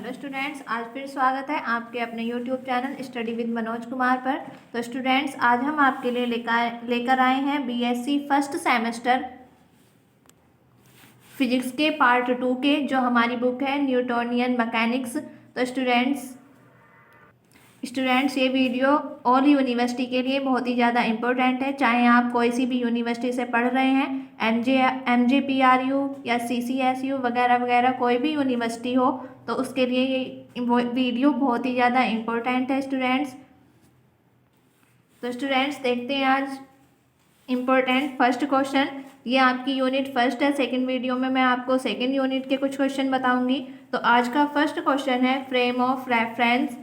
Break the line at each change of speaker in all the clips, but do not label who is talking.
Hello students, आज फिर स्वागत है आपके अपने YouTube channel study with Manoj Kumar पर। तो स्टूडेंट्स, आज हम आपके लिए लेकर आए हैं बीएससी फर्स्ट सेमेस्टर फिजिक्स के पार्ट 2 के, जो हमारी बुक है न्यूटोनियन मैकेनिक्स। तो स्टूडेंट्स ये वीडियो ऑल यूनिवर्सिटी के लिए बहुत ही ज़्यादा इम्पोर्टेंट है। चाहे आप कोई सी भी यूनिवर्सिटी से पढ़ रहे हैं, MJPRU या CCSU वगैरह वगैरह, कोई भी यूनिवर्सिटी हो, तो उसके लिए ये वीडियो बहुत ही ज़्यादा इम्पोर्टेंट है स्टूडेंट्स। तो स्टूडेंट्स देखते हैं आज इम्पोर्टेंट फर्स्ट क्वेश्चन। ये आपकी यूनिट फर्स्ट है। सेकंड वीडियो में मैं आपको सेकंड यूनिट के कुछ क्वेश्चन बताऊंगी। तो आज का फर्स्ट क्वेश्चन है फ्रेम ऑफ रेफरेंस।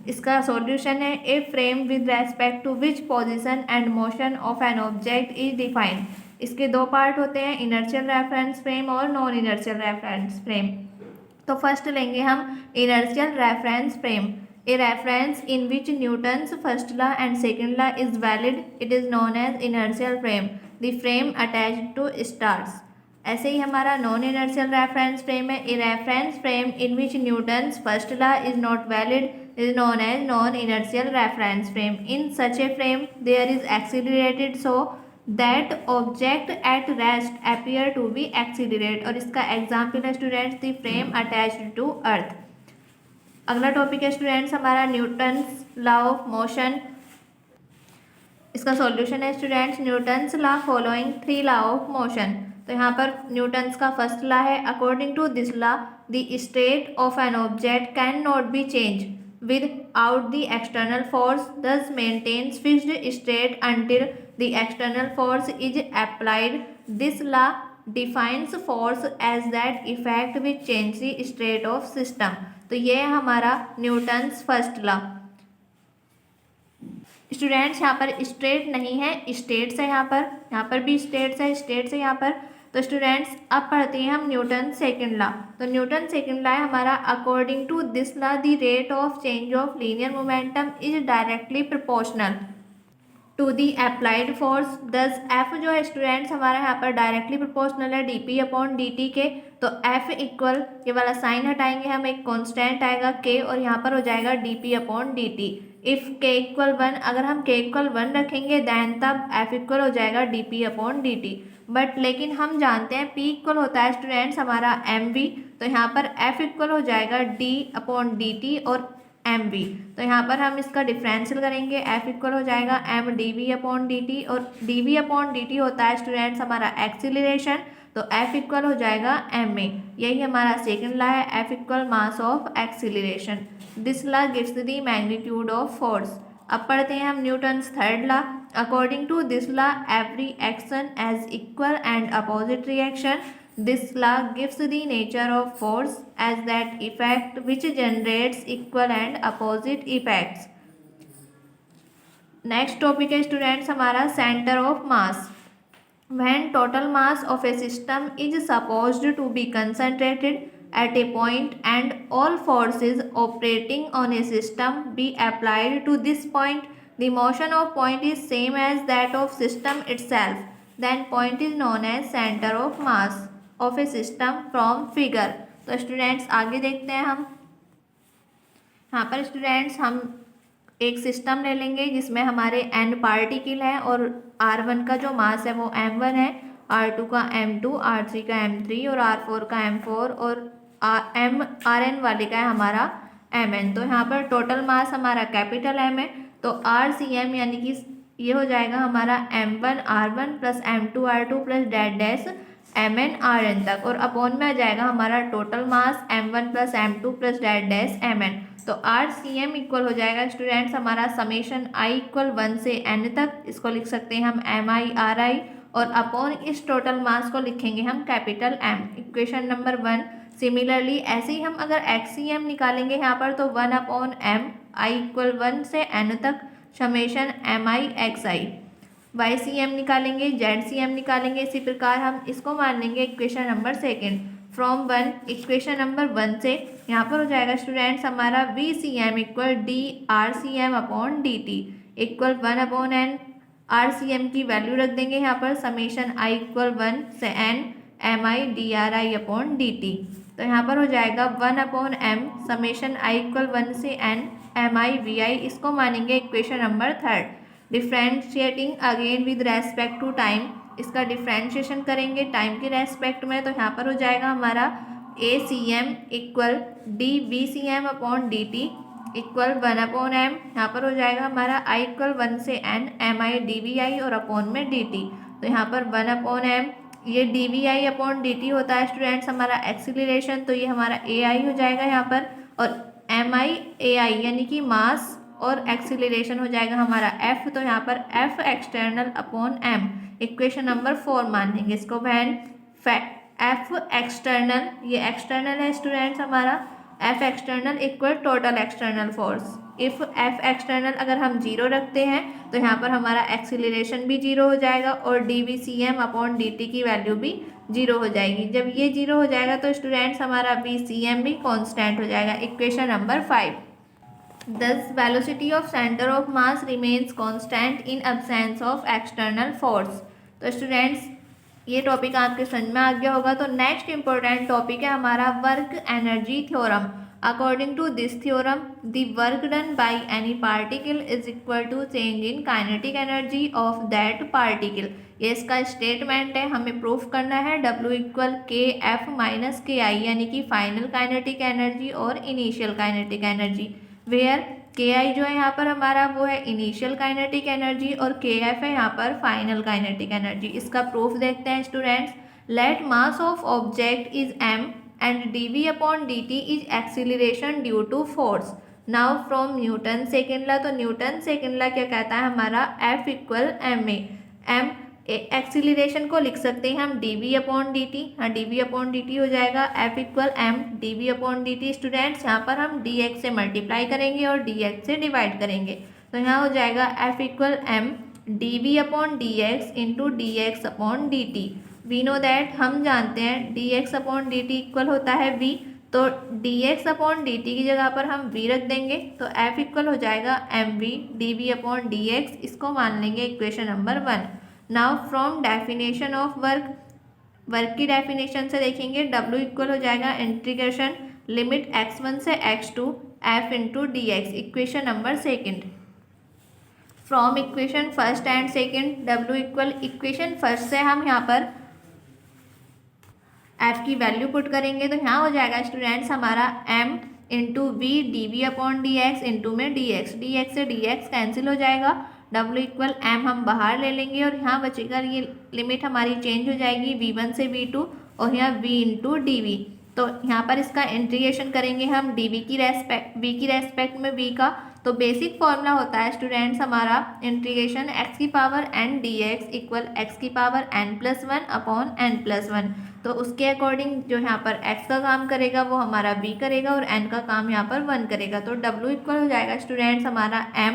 इसका सॉल्यूशन है a frame with respect to which position and motion of an object is defined. इसके दो पार्ट होते हैं, इनर्शियल रेफरेंस फ्रेम और नॉन इनर्शियल रेफरेंस फ्रेम। तो फर्स्ट लेंगे हम inertial reference frame. A reference in which Newton's first law and second law is valid, it is known as inertial frame. The frame attached to stars. ऐसे ही हमारा non inertial reference frame है। A reference frame in which Newton's first law is not valid is known as non-inertial reference frame. In such a frame, there is accelerated so that object at rest appear to be accelerate. और इसका example है students the frame attached to earth. अगला टॉपिक है students हमारा Newton's law of motion. इसका solution है students Newton's law following 3 law of motion. तो यहाँ पर न्यूटन्स का फर्स्ट लॉ है, according to this law the state of an object can not be change without the external force, this maintains fixed state until the external force is applied. This law defines force as that effect which change the state of system. तो ये है हमारा Newton's first law. Students यहाँ पर straight नहीं है, states है। यहाँ पर भी स्टेट्स है यहाँ पर। तो स्टूडेंट्स अब पढ़ते हैं हम न्यूटन सेकंड लॉ। तो न्यूटन सेकंड लॉ है हमारा, according to this law the rate of change of linear momentum is directly proportional to the applied force. Thus F जो है स्टूडेंट्स हमारा यहाँ पर डायरेक्टली प्रोपोर्शनल है dp/dt के। तो एफ इक्वल, ये वाला साइन हटाएंगे हम, एक कांस्टेंट आएगा k और यहाँ पर हो जाएगा dp/dt। इफ़ k इक्वल 1, अगर हम k इक्वल 1 रखेंगे दैन तब f इक्वल हो जाएगा dp/dt। बट लेकिन हम जानते हैं p इक्वल होता है स्टूडेंट्स हमारा mv। तो यहाँ पर f इक्वल हो जाएगा d/dt और mv। तो यहाँ पर हम इसका डिफरेंशियल करेंगे, f इक्वल हो जाएगा m dv/dt और dv/dt होता है स्टूडेंट्स हमारा एक्सीलरेशन। तो f इक्वल हो जाएगा ma। यही हमारा सेकंड लॉ है, f equal mass of acceleration. This law gives the magnitude of force. अब पढ़ते हैं हम Newton's third law. According to this law every action has equal and opposite reaction. This law gives the nature of force as that effect which generates equal and opposite effects. Next topic है students हमारा center of mass. When total mass of a system is supposed to be concentrated at a point and all forces operating on a system be applied to this point, the motion of point is same as that of system itself. Then point is known as center of mass of A system from figure. तो students आगे देखते हैं हम। यहाँ पर students हम एक system ले लेंगे जिसमें हमारे n पार्टिकल हैं और r1 का जो मास है वो m1 है, r2 का m2, r3 का m3 और r4 का m4 और rn वाले का है हमारा mn। तो यहाँ पर टोटल मास हमारा कैपिटल M है। तो RCM यानी कि ये हो जाएगा हमारा m1 r1 plus m2 r2 plus dash mn rn तक, और अपॉन में आ जाएगा हमारा total mass m1 plus m2 plus dash mn। तो RCM इक्वल हो जाएगा स्टूडेंट्स हमारा समेशन i इक्वल 1 से n तक, इसको लिख सकते हैं हम mi ri, और अपॉन इस टोटल मास को लिखेंगे हम capital M, equation number 1। Similarly ऐसे ही हम अगर XCM निकालेंगे यहाँ पर तो 1/m i इक्वल 1 से n तक समेशन mi xi। YCM निकालेंगे, ZCM निकालेंगे। इसी प्रकार हम इसको मान लेंगे equation number 2 from 1। Equation number 1 से यहाँ पर हो जाएगा स्टूडेंट्स हमारा VCM equal DRCM/dt equal 1/n। RCM की वैल्यू रख देंगे यहाँ पर, समेशन i इक्वल 1 से n mi dri/dt। तो यहाँ पर हो जाएगा 1/m समेशन i इक्वल 1 से n mi/vi, इसको मानेंगे equation number 3। Differentiating again with respect to time, इसका डिफ्रेंशिएशन करेंगे टाइम के रेस्पेक्ट में, तो यहाँ पर हो जाएगा हमारा ACM equal dVCM/dt equal 1/m, यहाँ पर हो जाएगा हमारा i इक्वल 1 से n mi/dvi और अपॉन में dt। तो यहाँ पर 1/m, ये dvi/dt होता है स्टूडेंट्स हमारा एक्सीलरेशन, तो ये हमारा ai हो जाएगा यहाँ पर, और mi/ai यानी कि मास और एक्सीलरेशन हो जाएगा हमारा f, तो यहाँ पर f external upon m, equation number 4 मान लेंगे इसको। वैन f एक्सटर्नल, ये एक्सटर्नल है स्टूडेंट्स हमारा, f external equal total external force. If f external अगर हम जीरो रखते हैं तो यहाँ पर हमारा एक्सीलरेशन भी जीरो हो जाएगा और dVCM/dt की वैल्यू भी जीरो हो जाएगी। जब ये जीरो हो जाएगा तो स्टूडेंट्स हमारा VCM भी कांस्टेंट हो जाएगा, equation number 5। Thus velocity of center of mass remains constant in absence of external force। तो स्टूडेंट्स ये टॉपिक आपके समझ में आ गया होगा। तो नेक्स्ट इंपॉर्टेंट टॉपिक है हमारा work energy theorem. According to this theorem the work done by any particle is equal to change in kinetic energy of that particle. ये इसका स्टेटमेंट है, हमें प्रूफ करना है W equal KF minus KI, यानी कि फाइनल काइनेटिक एनर्जी और initial kinetic energy. Where KI जो है यहाँ पर हमारा वो है इनिशियल काइनेटिक एनर्जी और KF है यहाँ पर फाइनल काइनेटिक एनर्जी। इसका प्रूफ देखते हैं students. Let mass of object is m and dV/dt is acceleration due to force. Now from Newton second law, तो न्यूटन सेकेंड लॉ क्या कहता है हमारा F equal ma। m acceleration को लिख सकते हैं हम dV/dt, हाँ dV/dt हो जाएगा F equal m dV/dt। Students यहाँ पर हम dx से मल्टीप्लाई करेंगे और dx से डिवाइड करेंगे, तो यहाँ हो जाएगा F equal m dV/dx into dx/dt। We know that, हम जानते हैं dx/dt इक्वल होता है v, तो dx/dt की जगह पर हम v रख देंगे, तो F इक्वल हो जाएगा mv dV/dx, इसको मान लेंगे equation number 1। Now from definition of work, work की डेफिनेशन से देखेंगे W इक्वल हो जाएगा इंटीग्रेशन लिमिट x1 से x2 F into dx, equation number second. From equation first and second W equal, equation first से हम यहाँ पर F की वैल्यू पुट करेंगे, तो यहाँ हो जाएगा स्टूडेंट्स हमारा m into v dV/dx into में dx, dx से dx कैंसिल हो जाएगा, W इक्वल m हम बाहर ले लेंगे और यहाँ बचेगा, ये लिमिट हमारी चेंज हो जाएगी v1 से v2 और यहाँ v इंटू dv। तो यहाँ पर इसका इंटीग्रेशन करेंगे हम v की रेस्पेक्ट में v का, तो बेसिक फॉर्मूला होता है स्टूडेंट्स हमारा इंटीग्रेशन x की power n dx equal x की पावर n+1 अपॉन n+1। तो उसके अकॉर्डिंग जो यहाँ पर x का काम करेगा वो हमारा v करेगा और n का काम यहाँ पर 1 करेगा, तो W इक्वल हो जाएगा स्टूडेंट्स हमारा m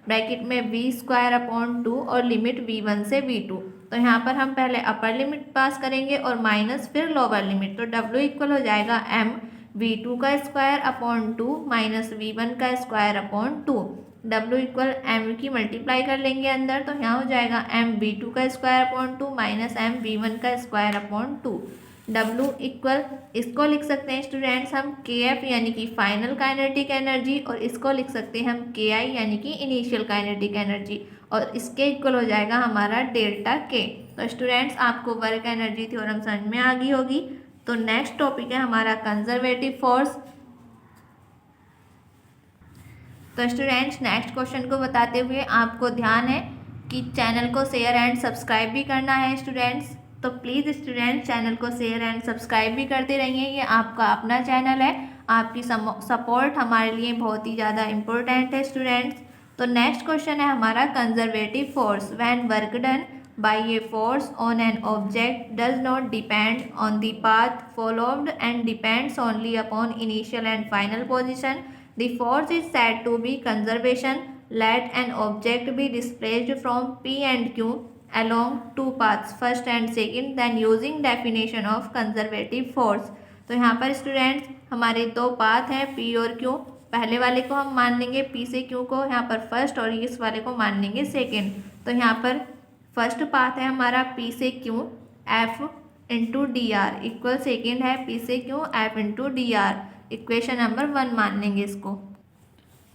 ब्रैकेट में v²/2 और लिमिट v1 से v2। तो यहाँ पर हम पहले अपर लिमिट पास करेंगे और माइनस फिर लोअर लिमिट, तो W इक्वल हो जाएगा m v2² minus v1² W equal m की मल्टीप्लाई कर लेंगे अंदर, तो यहाँ हो जाएगा m v2² minus m v1² W equal, इसको लिख सकते हैं स्टूडेंट्स हम KF यानी कि फाइनल काइनेटिक एनर्जी, और इसको लिख सकते हैं हम KI यानी कि इनिशियल काइनेटिक एनर्जी, और इसके इक्वल हो जाएगा हमारा डेल्टा K। तो स्टूडेंट्स आपको वर्क एनर्जी थ्योरम समझ में आ गई होगी। तो नेक्स्ट टॉपिक है हमारा कंजर्वेटिव फोर्स। तो स्टूडेंट्स नेक्स्ट क्वेश्चन को बताते हुए आपको ध्यान है कि चैनल को शेयर एंड सब्सक्राइब भी करना है स्टूडेंट्स, तो प्लीज़ स्टूडेंट चैनल को शेयर एंड सब्सक्राइब भी करते रहिए, ये आपका अपना चैनल है, आपकी सपोर्ट हमारे लिए बहुत ही ज़्यादा इम्पोर्टेंट है स्टूडेंट्स। तो नेक्स्ट क्वेश्चन है हमारा conservative force. When work done by a force on an object does not depend on the path followed and depends only upon initial and final position, the force is said to be conservation. Let an object be displaced from P and Q along two paths first and second, then using definition of conservative force। तो यहाँ पर students हमारे दो path हैं P और Q, पहले वाले को हम मान लेंगे P से Q को यहाँ पर फर्स्ट और इस वाले को मान लेंगे सेकेंड। तो यहाँ पर फर्स्ट पाथ है हमारा P से Q F into D R equal second है पी से Q F into D R. Equation number 1 मान लेंगे इसको।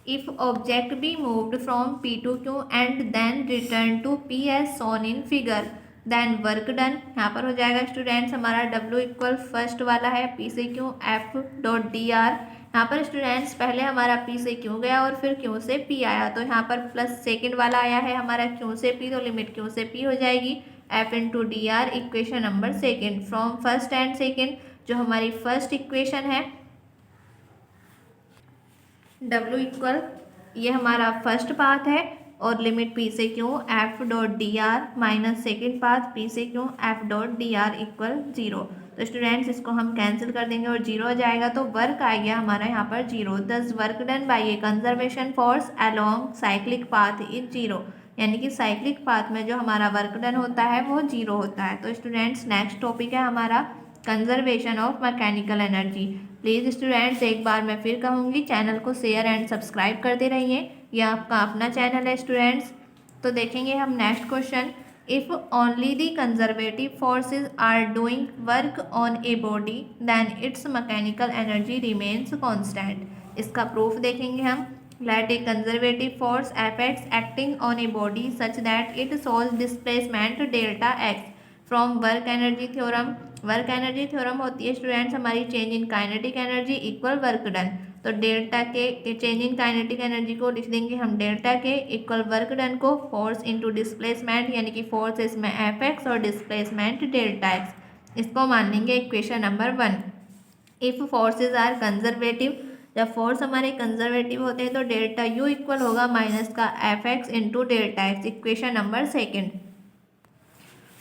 If object be moved from P to Q and then return to P as shown in figure then work done. यहाँ पर हो जाएगा students हमारा W इक्वल फर्स्ट वाला है पी से Q F dot D R. यहाँ पर स्टूडेंट्स पहले हमारा P से Q गया और फिर Q से P आया, तो यहाँ पर प्लस सेकेंड वाला आया है हमारा Q से P, तो लिमिट Q से P हो जाएगी F into D R. Equation number second from first and second, जो हमारी फर्स्ट इक्वेशन है W इक्वल ये हमारा फर्स्ट पाथ है और लिमिट P से Q F dot D R minus second path P से Q F dot D R equal 0। तो स्टूडेंट्स इसको हम कैंसिल कर देंगे और 0 हो जाएगा, तो वर्क आ गया हमारा यहाँ पर 0। दस work done by A conservation force along cyclic path is 0, यानी कि साइक्लिक पाथ में जो हमारा वर्क डन होता है वो 0 होता है। तो स्टूडेंट्स नेक्स्ट टॉपिक है हमारा conservation of mechanical energy. Please students एक बार मैं फिर कहूँगी, चैनल को शेयर एंड सब्सक्राइब करते रहिए, यह आपका अपना चैनल है स्टूडेंट्स। तो देखेंगे हम next question. If only the conservative forces are doing work on a body then it's mechanical energy remains constant. इसका प्रूफ देखेंगे हम। Let a conservative force F X acting on a body such that it soles displacement delta X from work energy theorem. Work energy theorem होती है students हमारी change in kinetic energy equal work done. तो delta K change in kinetic energy को लिख देंगे हम delta K equal work done को force into displacement, यानी कि फोर्स इसमें एफ एक्स और डिस्प्लेसमेंट डेल्टा एक्स। इसको मान लेंगे equation number 1। If forces are conservative, जब फोर्स हमारे कंजर्वेटिव होते हैं तो डेल्टा यू इक्वल होगा माइनस का F X into delta X. Equation number second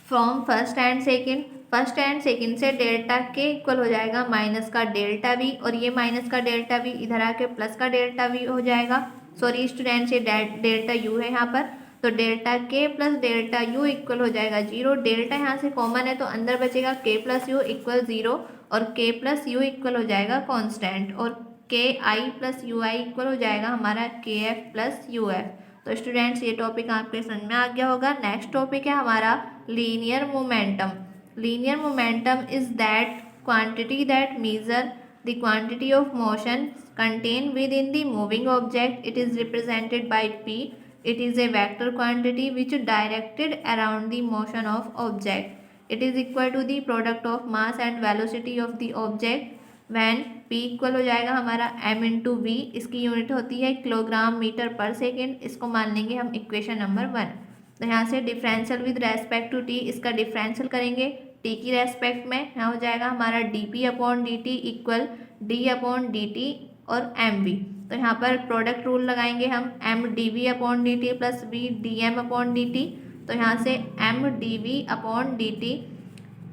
from first and second, first and second से डेल्टा के इक्वल हो जाएगा माइनस का डेल्टा वी, और ये माइनस का डेल्टा वी इधर आके प्लस का डेल्टा वी हो जाएगा। सॉरी स्टूडेंट्स ये डेल्टा यू है यहाँ पर, तो डेल्टा के प्लस डेल्टा यू इक्वल हो जाएगा 0। डेल्टा यहाँ से कॉमन है तो अंदर बचेगा के प्लस यू इक्वल 0 और के प्लस यू इक्वल हो जाएगा कॉन्स्टेंट, और के आई प्लस यू आई इक्वल हो जाएगा हमारा के एफ प्लस यू एफ। तो स्टूडेंट्स ये टॉपिक आपके समझ में आ गया होगा। नेक्स्ट टॉपिक है हमारा linear momentum. Linear momentum is that quantity that measure the quantity of motion contained within the moving object. It is represented by P. It is a vector quantity which directed around the motion of object. It is equal to the product of mass and velocity of the object when P equal हो जाएगा हमारा m into we. इसकी unit होती है kilogram metre पर second. इसको मान लेंगे हम इक्वेशन नंबर 1। तो यहाँ से differential with respect to T, इसका डिफरेंशियल करेंगे टी की रेस्पेक्ट में। यहाँ हो जाएगा हमारा D P upon D T equal D upon D T और एम वी। तो यहाँ पर प्रोडक्ट रूल लगाएंगे हम, M D V upon D T plus V D M upon D T. तो यहाँ से M D V upon D T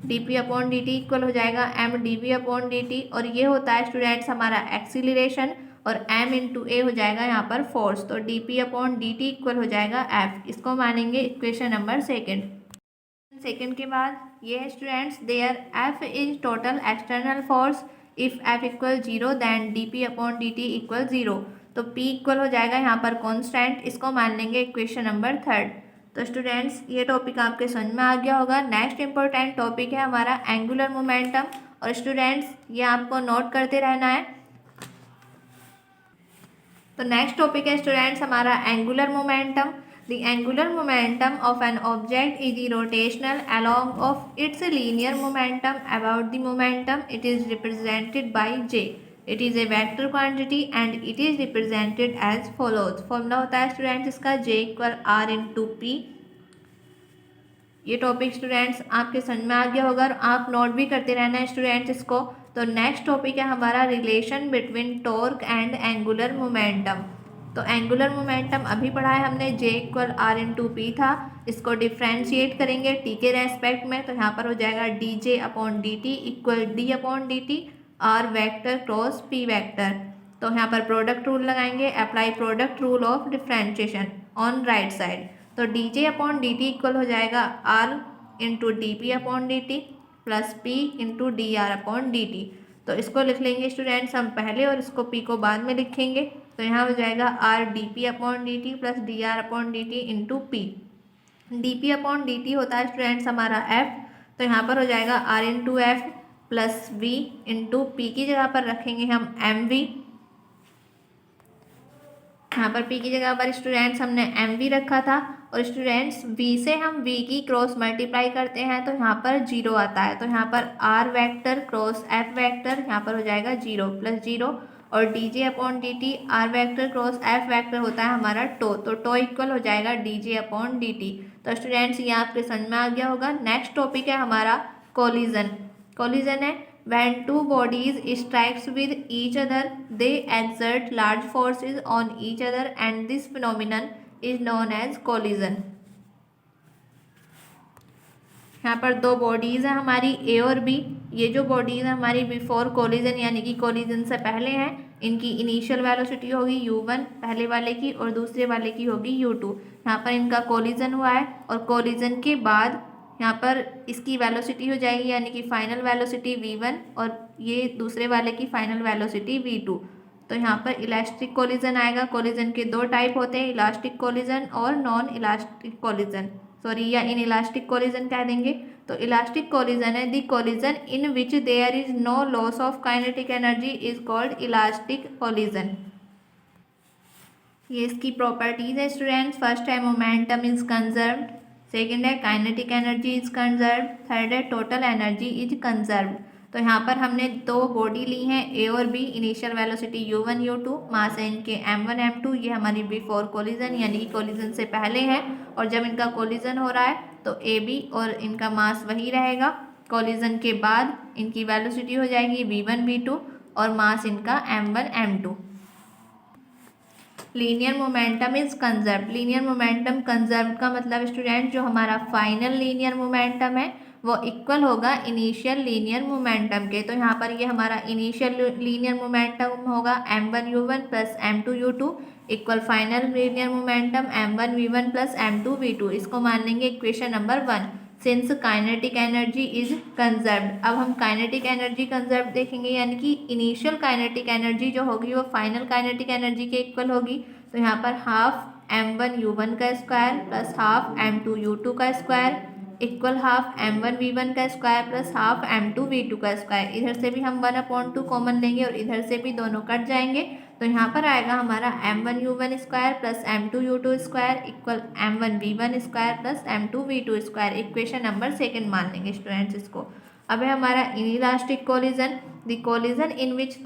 D P upon D T equal हो जाएगा M D V upon D T, और ये होता है students हमारा एक्सीलरेशन, और m इंटू ए हो जाएगा यहाँ पर फोर्स। तो D P upon D T equal हो जाएगा f। इसको मानेंगे इक्वेशन नंबर सेकेंड। सेकेंड के बाद ये है students there f is total external force. If f equal 0 than D P upon D T equal 0। तो p इक्वल हो जाएगा यहाँ पर कॉन्स्टेंट। इसको मान लेंगे इक्वेशन नंबर 3। तो स्टूडेंट्स ये टॉपिक आपके समझ में आ गया होगा। नेक्स्ट इंपॉर्टेंट टॉपिक है हमारा एंगुलर मोमेंटम, और स्टूडेंट्स ये आपको नोट करते रहना है। तो नेक्स्ट टॉपिक है स्टूडेंट्स हमारा angular momentum. The angular momentum of an object is the rotational along of its linear momentum about the momentum. It is represented by J. It is a vector quantity and it is represented as follows. Formula होता है students इसका J equal R into P. ये topic students आपके समझ में आ गया होगा और आप नोट भी करते रहना है स्टूडेंट्स इसको। तो नेक्स्ट टॉपिक है हमारा relation between torque and angular momentum. तो एंगुलर मोमेंटम अभी पढ़ा है हमने, जे इक्वल आर इंटू पी था। इसको डिफ्रेंशिएट करेंगे टी के रेस्पेक्ट में, तो यहाँ पर हो जाएगा D J upon D T equal D upon D T R vector cross P vector. तो यहाँ पर प्रोडक्ट रूल लगाएंगे, apply product rule of differentiation on right side. तो D J upon D T equal हो जाएगा R into D P upon D T plus P into D R upon D T. तो इसको लिख लेंगे students हम पहले और इसको पी को बाद में लिखेंगे। तो यहाँ हो जाएगा R D P upon D T plus D R upon D T into P. D P upon D T होता है स्टूडेंट्स हमारा एफ, तो यहाँ पर हो जाएगा R into F plus V into P की जगह पर रखेंगे हम एम वी। यहाँ पर p की जगह पर स्टूडेंट्स हमने mv रखा था और स्टूडेंट्स v से हम v की क्रॉस मल्टीप्लाई करते हैं तो यहाँ पर 0 आता है। तो यहाँ पर r vector cross f vector यहाँ पर हो जाएगा 0 प्लस 0 और dj upon dt r vector cross f vector होता है हमारा टो, तो टो इक्वल हो जाएगा dj अपॉन dt। तो स्टूडेंट्स ये आपके समझ में आ गया होगा। नेक्स्ट टॉपिक है हमारा कोलिजन। कोलिजन है when two bodies strikes with each other they exert large forces on each other and this phenomenon is known as collision। यहाँ पर दो बॉडीज़ हैं हमारी ए और बी। ये जो बॉडीज़ हैं हमारी बिफोर कोलिजन यानी कि कोलिजन से पहले हैं, इनकी इनिशियल वेलोसिटी होगी u1 पहले वाले की और दूसरे वाले की होगी u2। यहाँ पर इनका कोलिजन हुआ है और कोलिजन के बाद यहाँ पर इसकी वेलोसिटी हो जाएगी यानी कि फाइनल वेलोसिटी v1 और ये दूसरे वाले की फाइनल वेलोसिटी v2। तो यहाँ पर इलास्टिक कोलिजन आएगा। कोलिजन के दो टाइप होते हैं, इलास्टिक कोलिजन और नॉन इलास्टिक कोलिजन, सॉरी या इन इलास्टिक कोलिजन कह देंगे। तो इलास्टिक कोलिजन है the collision in which there is no loss of kinetic energy is called elastic collision. ये इसकी प्रॉपर्टीज है स्टूडेंट्स। फर्स्ट है मोमेंटम इज कंजर्व्ड, सेकेंड है kinetic energy is conserved, third है टोटल एनर्जी इज कंजर्व्ड। तो यहाँ पर हमने दो बॉडी ली हैं ए और B, initial velocity u1 u2, मास है इनके m1 m2। ये हमारी बिफोर कोलिजन यानी कि कोलिजन से पहले है और जब इनका कोलिजन हो रहा है तो ए बी और इनका मास वही रहेगा। कोलिजन के बाद इनकी वेलोसिटी हो जाएगी v1 v2 और मास इनका m1 m2। Linear momentum is conserved. Linear momentum conserved का मतलब स्टूडेंट जो हमारा फाइनल लीनियर मोमेंटम है वो इक्वल होगा इनिशियल लीनियर मोमेंटम के। तो यहाँ पर ये हमारा इनिशियल लीनियर मोमेंटम होगा m1 u1 plus m2 u2 equal final linear momentum m1 v1 plus m2 v2। इसको मान लेंगे equation number 1 since kinetic energy is conserved. अब हम काइनेटिक एनर्जी कंजर्व देखेंगे यानी कि इनिशियल काइनेटिक एनर्जी जो होगी वो फाइनल काइनेटिक एनर्जी के इक्वल होगी। तो यहाँ पर हाफ m1 u1 का square plus half m2 u2 का square equal half m1 v1 का square plus half m2 v2 का स्क्वायर। इधर से भी हम 1/2 कॉमन लेंगे और इधर से भी दोनों कट जाएंगे। तो यहाँ पर आएगा हमारा m1 u1 square plus m2 u2 square equal m1 v1 square plus m2 v2 square. Equation number 2 मान लेंगे स्टूडेंट्स इसको। अब है हमारा inelastic collision, the collision in which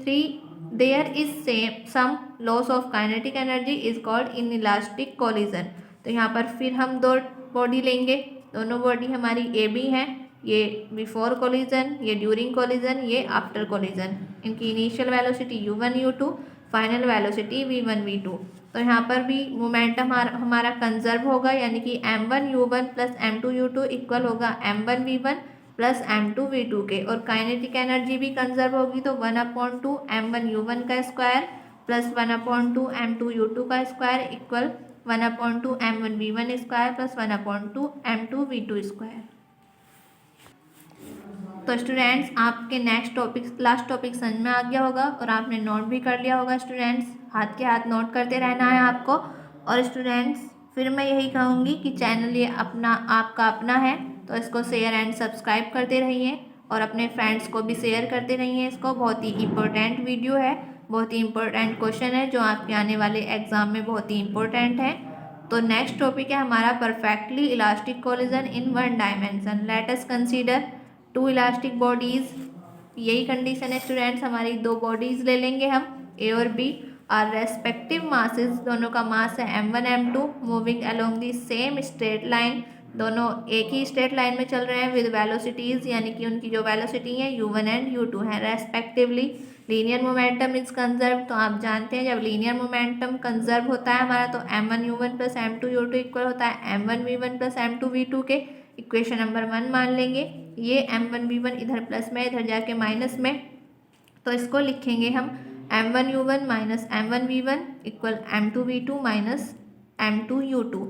there is some loss of kinetic energy is called inelastic collision. तो यहाँ पर फिर हम दो बॉडी लेंगे, दोनों बॉडी हमारी ए बी हैं, ये बिफोर कोलिजन, ये ड्यूरिंग कोलिजन, ये आफ्टर कोलिजन। इनकी initial velocity u1 u2 final velocity v1 v2। तो यहाँ पर भी मोमेंटम हमारा कंजर्व होगा यानी कि m1 u1 plus m2 u2 equal होगा m1 v1 plus m2 v2 के। और काइनेटिक एनर्जी भी कंजर्व होगी तो 1/2 m1 u1 का स्क्वायर प्लस 1/2 m2 u2 का square equal 1/2 m1 v1 square plus 1/2 m2 v2 square. तो स्टूडेंट्स आपके नेक्स्ट टॉपिक लास्ट टॉपिक समझ में आ गया होगा और आपने नोट भी कर लिया होगा। स्टूडेंट्स हाथ के हाथ नोट करते रहना है आपको। और स्टूडेंट्स फिर मैं यही कहूँगी कि चैनल ये आपका अपना है तो इसको शेयर एंड सब्सक्राइब करते रहिए और अपने फ्रेंड्स को भी शेयर करते रहिए। इसको बहुत ही इम्पोर्टेंट वीडियो है, बहुत ही इम्पोर्टेंट क्वेश्चन है जो आपके आने वाले एग्जाम में बहुत ही इम्पोर्टेंट है। तो नेक्स्ट टॉपिक है हमारा परफेक्टली इलास्टिक कोलिजन इन 1 dimension. Let us consider 2 elastic bodies. यही कंडीशन है स्टूडेंट्स, हमारी दो बॉडीज ले लेंगे हम ए और बी और रेस्पेक्टिव मासेस, दोनों का मास है m1 m2 moving along the same straight line. दोनों एक ही स्ट्रेट लाइन में चल रहे हैं विद वेलोसिटीज़ यानी कि उनकी जो वेलोसिटी है u1 एंड u2 है respectively. Linear momentum is conserve. तो आप जानते हैं जब लीनियर मोमेंटम कंजर्व होता है हमारा तो m1 u1 plus m2 u2 equal होता है m1 v1 plus m2 v2 के। इक्वेशन नंबर 1 मान लेंगे। ये m1 v1 इधर प्लस में इधर जाके माइनस में, तो इसको लिखेंगे हम m1 u1 minus m1 v1 equal m2 v2 minus m2 u2।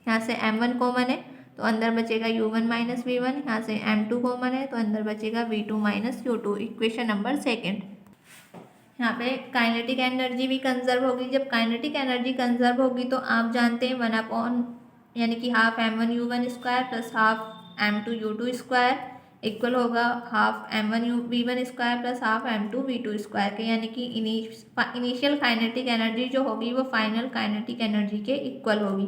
यहाँ से m1 कॉमन है तो अंदर बचेगा u1 माइनस v1, यहाँ से m2 कॉमन है तो अंदर बचेगा v2 minus u2। Equation number 2। यहाँ पे काइनेटिक एनर्जी भी कंजर्व होगी। जब काइनेटिक एनर्जी कंजर्व होगी तो आप जानते हैं 1/, यानी कि half m1 u1 square plus half m2 u2 square equal होगा half m1 v1 square plus half m2 v2 square के, यानी कि इनिशियल काइनेटिक एनर्जी जो होगी वो फाइनल काइनेटिक एनर्जी के इक्वल होगी।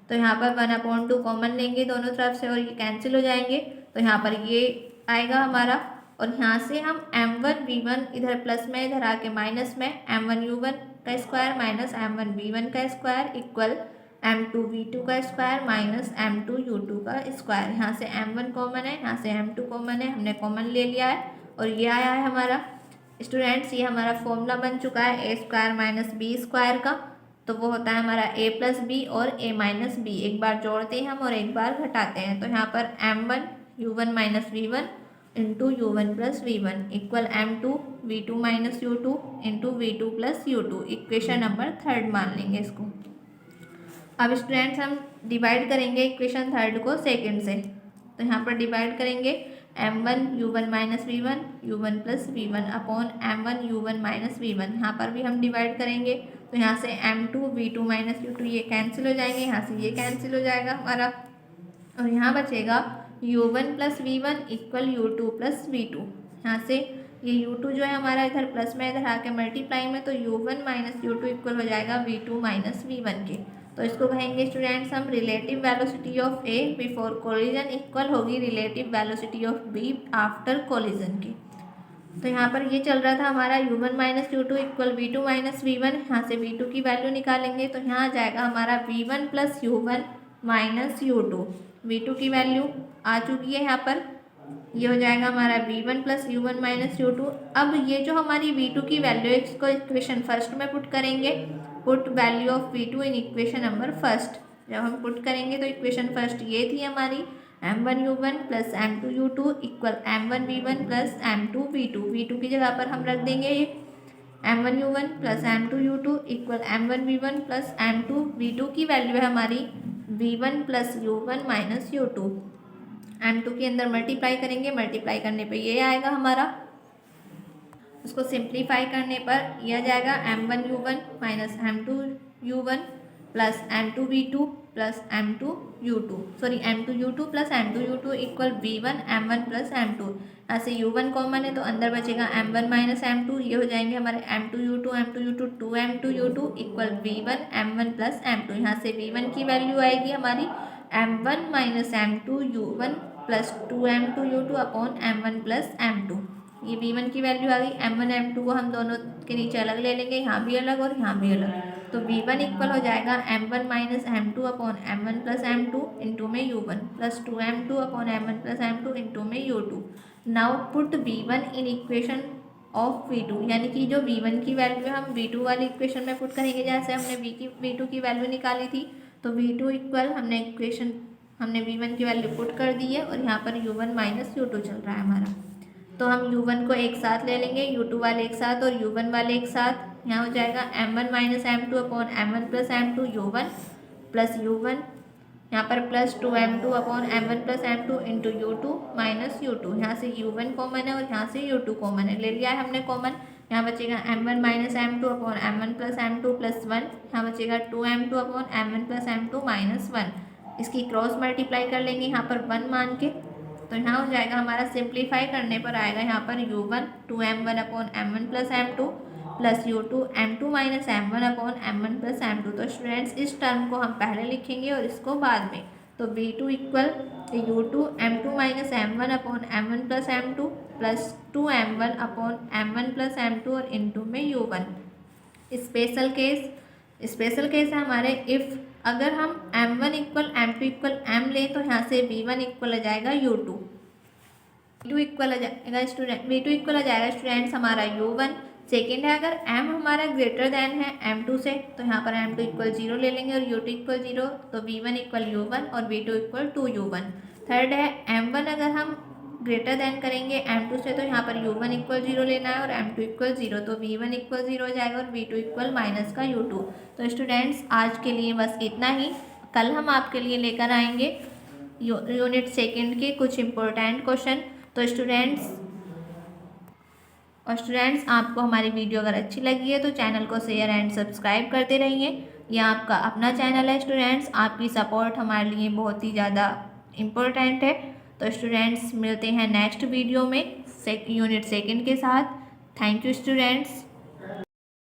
तो यहाँ पर 1/2 कॉमन लेंगे दोनों तरफ से और ये कैंसिल हो जाएंगे, तो यहाँ पर ये आएगा हमारा। और यहाँ से हम m1v1 इधर प्लस में इधर आके माइनस में m1u1 का स्क्वायर माइनस m1v1 का स्क्वायर इक्वल m2v2 का स्क्वायर माइनस m2u2 का स्क्वायर। यहाँ से m1 कॉमन है, यहाँ से m2 कॉमन है, हमने कॉमन ले लिया है और ये आया है हमारा। स्टूडेंट्स ये हमारा फॉर्मूला बन चुका है a square minus b square का, तो वो होता है हमारा a प्लस बी और a माइनस बी, एक बार जोड़ते हैं हम और एक बार घटाते हैं। तो यहाँ पर m1u1 minus v1 into u1 plus v1 equal m2v2 minus u2 into v2 plus u2, equation number 3 मान लेंगे इसको। अब स्टूडेंट्स हम डिवाइड करेंगे इक्वेशन 3 को सेकंड से, तो यहाँ पर डिवाइड करेंगे m1u1 minus v1 u1 plus v1 upon m1u1 minus v1, यहाँ पर भी हम डिवाइड करेंगे। तो यहाँ से m2v2 माइनस u2 ये कैंसिल हो जाएंगे, यहाँ से ये कैंसिल हो जाएगा हमारा, और यहाँ बचेगा u1 plus v1 equal u2 plus v2। यहाँ से ये u2 जो है हमारा इधर प्लस में इधर आके मल्टीप्लाई में, तो u1 माइनस u2 इक्वल हो जाएगा v2 माइनस v1 के। तो इसको कहेंगे स्टूडेंट्स हम relative velocity of A before collision equal होगी relative velocity of B after collision की। तो यहाँ पर ये चल रहा था हमारा u1 minus u2 equal v2 minus v1, यहाँ से v2 की वैल्यू निकालेंगे तो यहाँ आ जाएगा हमारा v1 plus u1 minus u2, v2 की वैल्यू आ चुकी है यहाँ पर, ये हो जाएगा हमारा v1 plus u1 minus u2। अब ये जो हमारी v2 की वैल्यू है इसको इक्वेशन फर्स्ट में पुट करेंगे, put value of v2 in equation number first. जब हम पुट करेंगे तो इक्वेशन फर्स्ट ये थी हमारी m1u1 plus m2u2 equal m1v1 plus m2v2, v2 की जगह पर हम रख देंगे ये m1u1 plus m2u2 equal m1v1 plus m2v2 की वैल्यू है हमारी v1 plus u1 minus u2, m2 के अंदर मल्टीप्लाई करेंगे, मल्टीप्लाई करने पे ये आएगा हमारा, उसको सिंप्लीफाई करने पर यह आ जाएगा m1u1 minus m2u1 plus m2v2 plus m2u2 sorry m2u2 plus m2u2 equal v1 m1 plus m2। यहाँ से u1 कॉमन है तो अंदर बचेगा m1 माइनस m2, ये हो जाएंगे हमारे m2u2 2m2u2 equal v1 m1 plus m2। यहाँ से v1 की वैल्यू आएगी हमारी m1 minus m2u1 plus 2m2u2 upon m1 plus m2। ये v1 की वैल्यू आ गई, m1 m2 को हम दोनों के नीचे अलग ले लेंगे, यहाँ भी अलग और यहाँ भी अलग, तो v1 इक्वल हो जाएगा m1 minus m2 upon m1 plus m2 into में u1 plus 2m2 upon m1 plus m2 into में u2। Now put v1 in equation of v2, यानी कि जो v1 की वैल्यू है हम v2 वाली इक्वेशन में पुट करेंगे, जैसे हमने v2 की वैल्यू निकाली थी, तो v2 इक्वल हमने v1 की वैल्यू पुट कर दी है और यहाँ पर u1 माइनस u2 चल रहा है हमारा। तो हम u1 को एक साथ ले लेंगे, u2 वाले एक साथ और u1 वाले एक साथ, यहाँ हो जाएगा m1 minus m2 upon m1 plus m2 u1 plus u1 यहाँ पर plus 2m2 upon m1 plus m2 into u2 minus u2। यहाँ से u1 कॉमन है और यहाँ से u2 कॉमन है, ले लिया है हमने कॉमन। यहाँ बचेगा m1 minus m2 upon m1 plus m2 plus 1, यहाँ बचेगा 2m2 upon m1 plus m2 minus 1। इसकी क्रॉस मल्टीप्लाई कर लेंगे यहाँ पर 1 मान के, तो यहाँ हो जाएगा हमारा सिंप्लीफाई करने पर आएगा यहाँ पर u1 2m1 upon m1 plus m2 plus u2 m2 minus m1 upon m1 plus m2। तो स्टूडेंट्स इस टर्म को हम पहले लिखेंगे और इसको बाद में, तो v2 equal u2 m2 minus m1 upon m1 plus m2 plus 2m1 upon m1 plus m2 और इंटू में u1। स्पेशल केस है हमारे इफ़ अगर हम m1 equal m2 equal m लें तो यहाँ से v1 इक्वल आ जाएगा u2, v2 इक्वल आ जाएगा स्टूडेंट्स हमारा u1। सेकेंड है अगर m हमारा ग्रेटर देन है m2 से, तो यहाँ पर m2 इक्वल 0 ले लेंगे और u2 इक्वल 0, तो v1 इक्वल u1 और v2 इक्वल 2u1। थर्ड है m1 अगर हम ग्रेटर देन करेंगे m2 से, तो यहाँ पर u1 इक्वल 0 लेना है और m2 इक्वल 0, तो v1 इक्वल 0 हो जाएगा और v2 इक्वल माइनस का u2। तो स्टूडेंट्स आज के लिए बस इतना ही, कल हम आपके लिए लेकर आएंगे यूनिट सेकंड के कुछ इम्पोर्टेंट क्वेश्चन। तो स्टूडेंट्स आपको हमारी वीडियो अगर अच्छी लगी है तो चैनल को शेयर एंड सब्सक्राइब करते रहिए। यह आपका अपना चैनल है स्टूडेंट्स, आपकी सपोर्ट हमारे लिए बहुत ही ज़्यादा इम्पोर्टेंट है। तो स्टूडेंट्स मिलते हैं नेक्स्ट वीडियो में यूनिट सेकंड के साथ। Thank you students.